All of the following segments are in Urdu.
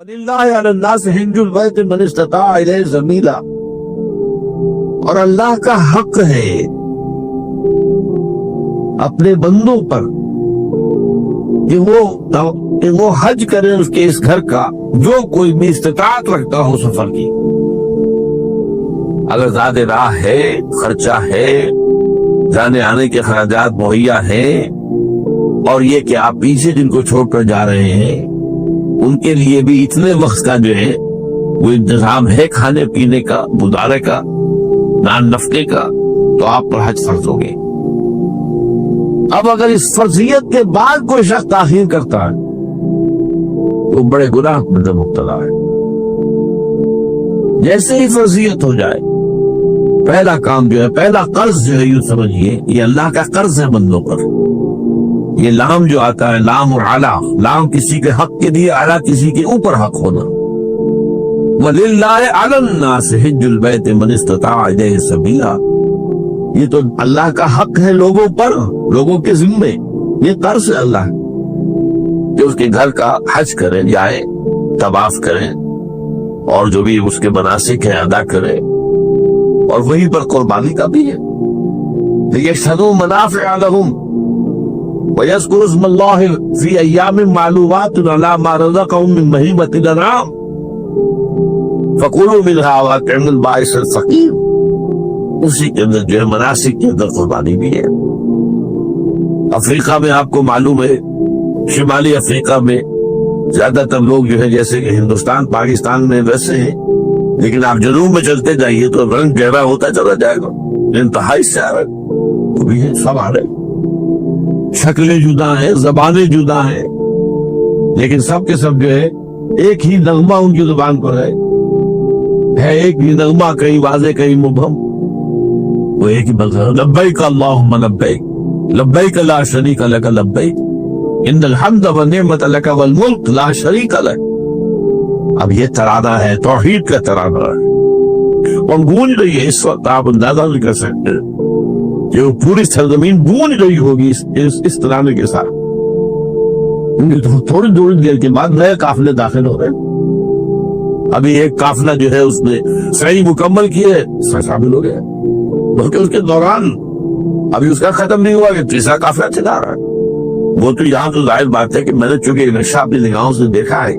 وَلِلَّهِ عَلَى النَّاسِ حِجُّ الْبَيْتِ مَنِ اسْتَطَاعَ إِلَيْهِ سَبِيلًا، اور اللہ کا حق ہے اپنے بندوں پر کہ وہ حج کرے اس کے اس گھر کا جو کوئی بھی استطاعت رکھتا ہو سفر کی۔ اگر زیادہ راہ ہے، خرچہ ہے، جانے آنے کے خراجات مہیا ہیں، اور یہ کہ آپ پیچھے جن کو چھوڑ کر جا رہے ہیں ان کے لیے بھی اتنے وقت کا جو ہے وہ انتظام ہے کھانے پینے کا، گزارے کا، نان نفقے کا، تو آپ پر حج فرض ہوگے۔ اب اگر اس فرضیت کے بعد کوئی شخص تاخیر کرتا ہے تو بڑے گناہ میں مبتلا ہے۔ جیسے ہی فرضیت ہو جائے، پہلا کام جو ہے، پہلا قرض جو ہے، یوں سمجھیے یہ اللہ کا قرض ہے بندوں پر۔ یہ لام جو آتا ہے، لام اور اعلیٰ، لام کسی کے حق کے لیے، اعلیٰ کسی کے اوپر حق ہونا۔ وَلِلَّهِ عَلَى النَّاسِ حِجُّ الْبَيْتِ مَنِ اسْتَطَاعَ إِلَيْهِ سَبِيلًا، یہ تو اللہ کا حق ہے لوگوں پر، لوگوں کے ذمے، یہ قرض ہے اللہ کہ اس کے گھر کا حج کریں، جائے، طواف کریں، اور جو بھی اس کے مناسک ہیں ادا کریں، اور وہیں پر قربانی کا بھی ہے۔ لِيَشْهَدُوا مَنَافِعَ لَهُمْ وَيَذْكُرُوا اسْمَ اللَّهِ فِي أَيَّامٍ مَّعْلُومَاتٍ عَلَىٰ مَا رَزَقَهُم مِّن بَهِيمَةِ الْأَنْعَامِ فَكُلُوا مِنْهَا وَأَطْعِمُوا الْبَائِسَ الْفَقِيرَ، اسی کے اندر جو ہے مناسک کے اندر قربانی بھی ہے۔ افریقہ میں آپ کو معلوم ہے، شمالی افریقہ میں زیادہ تر لوگ جو ہے جیسے کہ ہندوستان پاکستان میں ویسے ہیں، لیکن آپ جنوب میں چلتے جائیے تو رنگ گہرا ہوتا چلا جائے گا، انتہائی سیاہ بھی ہے، سب آ رہے، شکلیں جدا ہیں، زبانیں جدا ہیں، لیکن سب کے سب جو ہے ایک ہی نغمہ ان کی زبان پر ہے ایک ہی نغمہ، کہیں واضح کہیں مبہم، وہ ایک ہی مذہب، لبیک اللہم لبیک، لبیک لا شریک لک لبیک، ان الحمد والنعمت لک والملک لا شریک لک۔ اب یہ ترانہ ہے، توحید کا ترانہ ہے، اور گونج رہی ہے اس وقت، آپ اندازہ نہیں کر سکتے کہ وہ پوری سرزمین گونج رہی ہوگی اس ترانے کے ساتھ۔ تھوڑی دیر کے بعد نئے قافلے داخل ہو رہے، ابھی ایک قافلہ جو ہے اس نے صحیح مکمل کیے، شامل ہو گیا، بلکہ اس کے دوران ابھی اس کا ختم نہیں ہوا کہ تیسرا قافلہ چلا رہا ہے۔ وہ تو یہاں تو ظاہر بات ہے کہ میں نے چونکہ نقشہ اپنی نگاہوں سے دیکھا ہے،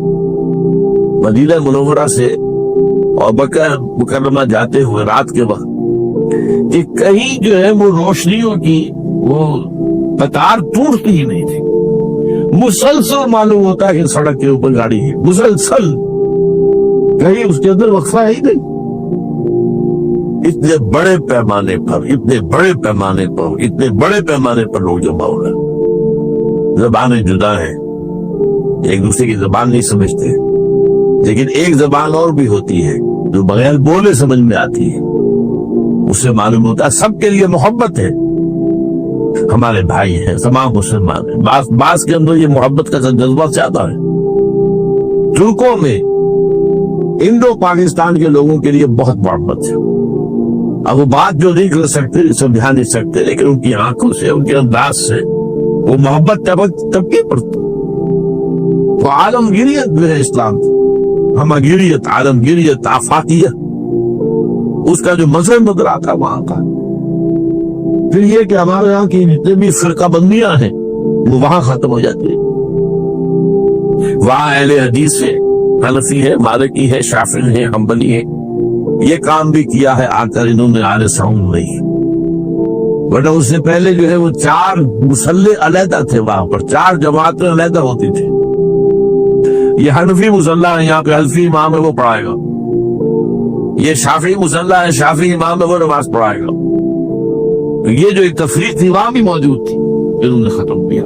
مدینہ منورہ سے اور مکہ مکرمہ جاتے ہوئے رات کے وقت، کہ کہیں جو ہے وہ روشنیوں کی وہ قطار ٹوٹتی ہی نہیں تھی، مسلسل معلوم ہوتا ہے کہ سڑک کے اوپر گاڑی ہے، مسلسل، کہیں اس کے اندر وقفہ ہی نہیں۔ اتنے بڑے پیمانے پر، اتنے بڑے پیمانے پر، اتنے بڑے پیمانے پر لوگ جمع ہو رہے، زبانیں جدا ہیں، ایک دوسرے کی زبان نہیں سمجھتے، لیکن ایک زبان اور بھی ہوتی ہے جو بغیر بولے سمجھ میں آتی ہے، اس سے معلوم ہوتا ہے سب کے لیے محبت ہے، ہمارے بھائی ہیں، تمام مسلمان ہیں۔ بعض کے اندر یہ محبت کا جذبہ زیادہ ہے۔ ترکوں میں انڈو پاکستان کے لوگوں کے لیے بہت محبت ہے، اب وہ بات جو نہیں کر سکتے، سمجھا نہیں سکتے، لیکن ان کی آنکھوں سے، ان کے انداز سے وہ محبت طبقے پڑتا، وہ عالمگیریت جو ہے اسلام کی، ہمگیریت، عالمگیریت، آفاقیت، اس کا جو مذہب نظر آتا ہے وہاں کا۔ پھر یہ کہ ہمارے یہاں کی جتنے بھی فرقہ بندیاں ہیں وہ وہاں ختم ہو جاتی ہیں، وہاں اہل حدیث ہے، حنفی ہے، مالکی ہے، شافعی ہے، حنبلی ہے، یہ کام بھی کیا ہے آ کر انہوں نے آل سعود نہیں، ورنہ اس سے پہلے جو ہے وہ 4 مصلے علیحدہ تھے، وہاں پر 4 جماعتیں علیحدہ ہوتی تھی۔ یہ حنفی مصلح ہے، یہاں پہ حنفی امام ہے وہ پڑھائے گا، یہ شافعی مصلح ہے، شافعی امام ہے وہ نماز پڑھائے گا، تو یہ جو ایک تفریق تھی وہاں بھی موجود تھی، انہوں نے ختم کیا،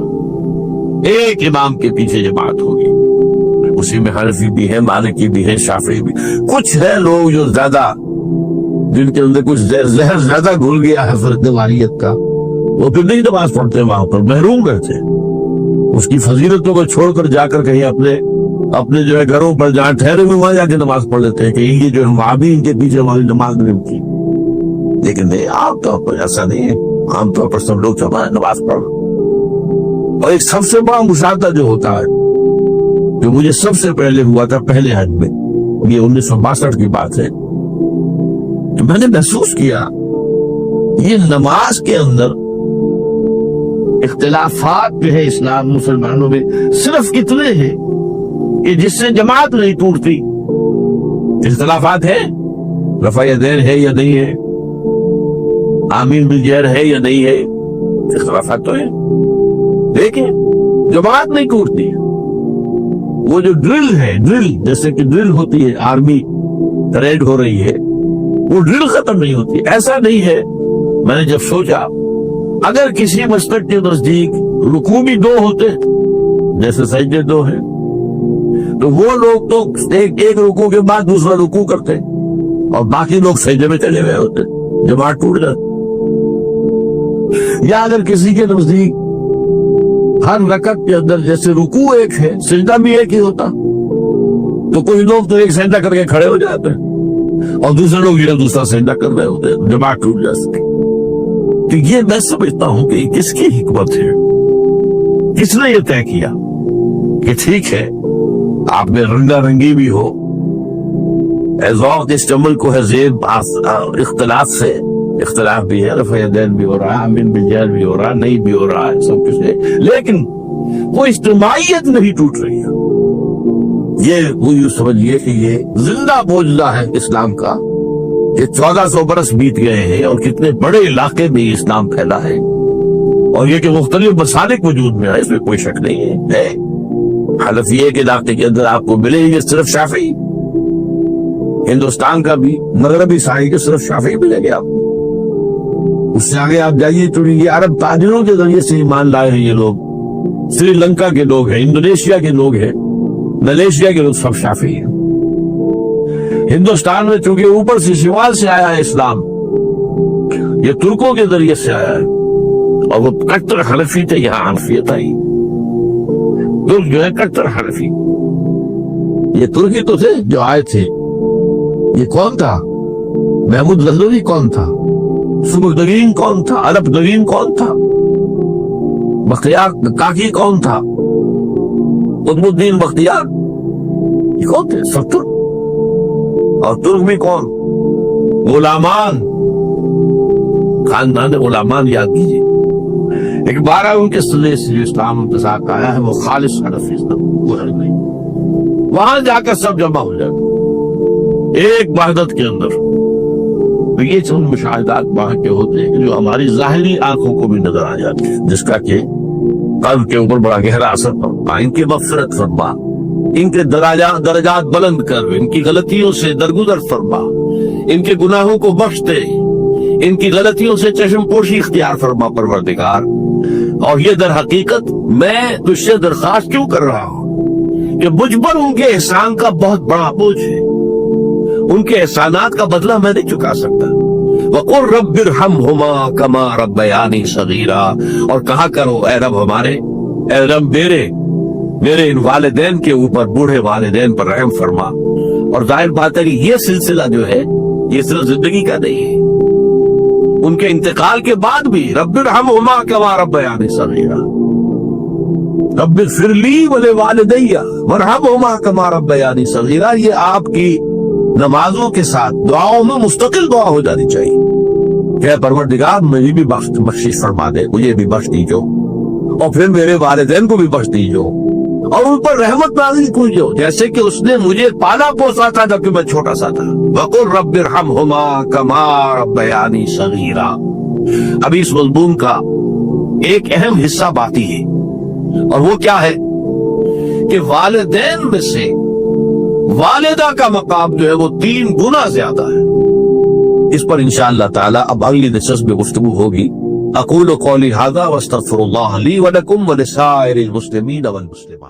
ایک امام کے پیچھے جماعت ہوگی، اسی میں حنفی بھی ہے، مالکی بھی ہے، شافعی بھی، کچھ ہے لوگ جو زیادہ، جن کے اندر کچھ زہر زیادہ گھل گیا ہے فرقہ واریت کا، وہ پھر نہیں نماز پڑھتے، وہاں پر محروم رہتے، اس کی فضیلتوں کو چھوڑ کر جا کر کہیں اپنے جو ہے گھروں پر جہاں ٹھہرے ہوئے وہاں جا کے نماز پڑھ لیتے ہیں کہ یہ جو وہاں بھی ان کے پیچھے ہماری نماز نہیں کی، لیکن نہیں، عام طور پر ایسا نہیں ہے، عام طور پر سب لوگ نماز پڑھ، اور ایک سب سے بڑا مشاہدہ جو ہوتا ہے جو مجھے سب سے پہلے ہوا تھا پہلے حج میں، یہ 1962 کی بات ہے، تو میں نے محسوس کیا یہ نماز کے اندر اختلافات جو ہے اسلام مسلمانوں میں صرف اتنے ہیں کہ جس سے جماعت نہیں ٹوٹتی۔ اختلافات ہے، رفع یدین ہے یا نہیں ہے، آمین بالجہر ہے یا نہیں ہے، اختلافات تو ہے، لیکن جماعت نہیں ٹوٹتی۔ وہ جو ڈرل ہے، ڈرل جیسے کہ ڈرل ہوتی ہے، آرمی پریڈ ہو رہی ہے، وہ ڈرل ختم نہیں ہوتی۔ ایسا نہیں ہے، میں نے جب سوچا اگر کسی مسلک کے نزدیک رکوع بھی 2 ہوتے جیسے سجدے 2 ہیں، تو وہ لوگ تو ایک رکوع کے بعد دوسرا رکوع کرتے اور باقی لوگ سجدے میں چلے گئے ہوتے، جماعت ٹوٹ جاتی۔ یا اگر کسی کے نزدیک ہر رکعت کے اندر جیسے رکوع ایک ہے سجدہ بھی ایک ہی ہوتا، تو کوئی لوگ تو ایک سجدہ کر کے کھڑے ہو جاتے ہیں اور دوسرے لوگ یہ دوسرا سجدہ کر رہے ہوتے ہیں، جماعت ٹوٹ جاتی۔ تو یہ میں سمجھتا ہوں کہ کس کی حکمت ہے، کس نے یہ طے کیا کہ ٹھیک ہے آپ میں رنگا رنگی بھی ہو، ذوق اس عمل کو ہے زیب اختلاف سے، اختلاف بھی ہے، رفع یدین بھی ہو رہا ہے، آمین بالجہر بھی ہو رہا ہے، نہیں بھی ہو رہا ہے، سب کچھ ہے، لیکن وہ اجتماعیت نہیں ٹوٹ رہی ہے۔ یہ وہ یوں سمجھیے کہ یہ زندہ بوجھدہ ہے اسلام کا، کہ 1400 برس بیت گئے ہیں اور کتنے بڑے علاقے میں اسلام پھیلا ہے، اور یہ کہ مختلف مسالک وجود میں ہے، اس میں کوئی شک نہیں ہے۔ حنفیہ کے علاقے کے اندر آپ کو ملے گی صرف شافعی، ہندوستان کا بھی مغربی ساحل کے صرف شافعی ملیں گے آپ کو۔ اس سے آگے آپ جائیے تو یہ عرب تاجروں کے ذریعے سے ایمان لائے ہیں، یہ لوگ سری لنکا کے لوگ ہیں، انڈونیشیا کے لوگ ہیں، ملیشیا کے لوگ، سب شافعی ہیں۔ ہندوستان میں چونکہ اوپر سے شمال سے آیا ہے اسلام، یہ ترکوں کے ذریعے سے آیا ہے، اور وہ کٹر حنفی تھے، یہاں حنفیت آئی۔ ترک جو ہے کٹر حنفی، یہ ترکی تو تھے جو آئے تھے۔ یہ کون تھا؟ محمود غزنوی کون تھا؟ سبکتگین کون تھا؟ علپتگین کون تھا؟ بختیار کاکی کون تھا؟ قطب الدین بختیار، یہ کون تھے؟ سب ترک۔ اور ترک میں کون؟ غلامان، خاندان غلامان یاد کیجیے۔ ایک 12 ان کے سلسلے سے جو اسلام انتظار کا آیا ہے وہ خالص حنفی وہ ہے نہیں، وہاں جا کر سب جمع ہو جاتے ایک وحدت کے اندر۔ تو یہ چند مشاہدات وہاں کے ہوتے ہیں جو ہماری ظاہری آنکھوں کو بھی نظر آ جاتے ہیں، جس کا کہ قلب کے اوپر بڑا گہرا اثر پڑتا۔ ان کی مغفرت فرما، ان کے درجات بلند کر، ان کی غلطیوں سے درگزر فرما، ان کے گناہوں کو بخش دے، ان کی غلطیوں سے چشم پوشی اختیار فرما پروردگار۔ اور یہ در حقیقت میں تجھ سے درخواست کیوں کر رہا ہوں کہ مجھ پر ان کے احسان کا بہت بڑا بوجھ ہے، ان کے احسانات کا بدلہ میں نہیں چکا سکتا۔ وَقُلْ رَبِّ ارْحَمْهُمَا كَمَا رَبَّيَانِي صَغِيرًا، اور کہا کرو اے رب ہمارے، اے رب میرے ان والدین کے اوپر، بوڑھے والدین پر رحم فرما۔ اور ظاہر بات ہے کہ یہ سلسلہ جو ہے یہ صرف زندگی کا نہیں ہے، ان کے انتقال کے بعد بھی رب ارحمہما کما ربیانی صغیرا، رب اغفر لی ولوالدی وارحمہما کما ربیانی صغیرا، یہ آپ کی نمازوں کے ساتھ دعاؤں میں مستقل دعا ہو جانی چاہیے کہ پروردگار مجھے بھی بخشش فرما دے، مجھے بھی بخش دیجو، اور پھر میرے والدین کو بھی بخش دیجو، اور ان پر رحمت نازل کیجو جیسے کہ اس نے مجھے پالا پوسا تھا جبکہ میں چھوٹا سا تھا۔ وَقُلْ رَبِّ ارْحَمْهُمَا كَمَا رَبَّيَانِي صَغِيرًا۔ ابھی اس مضمون کا ایک اہم حصہ باقی ہے، اور وہ کیا ہے کہ والدین میں سے والدہ کا مقام جو ہے وہ 3 گنا زیادہ ہے۔ اس پر انشاءاللہ تعالی اب اگلی نشست میں گفتگو ہوگی۔ اقول قولی ھذا واستغفر اللہ لی ولکم ولسائر المسلمین والمسلمات۔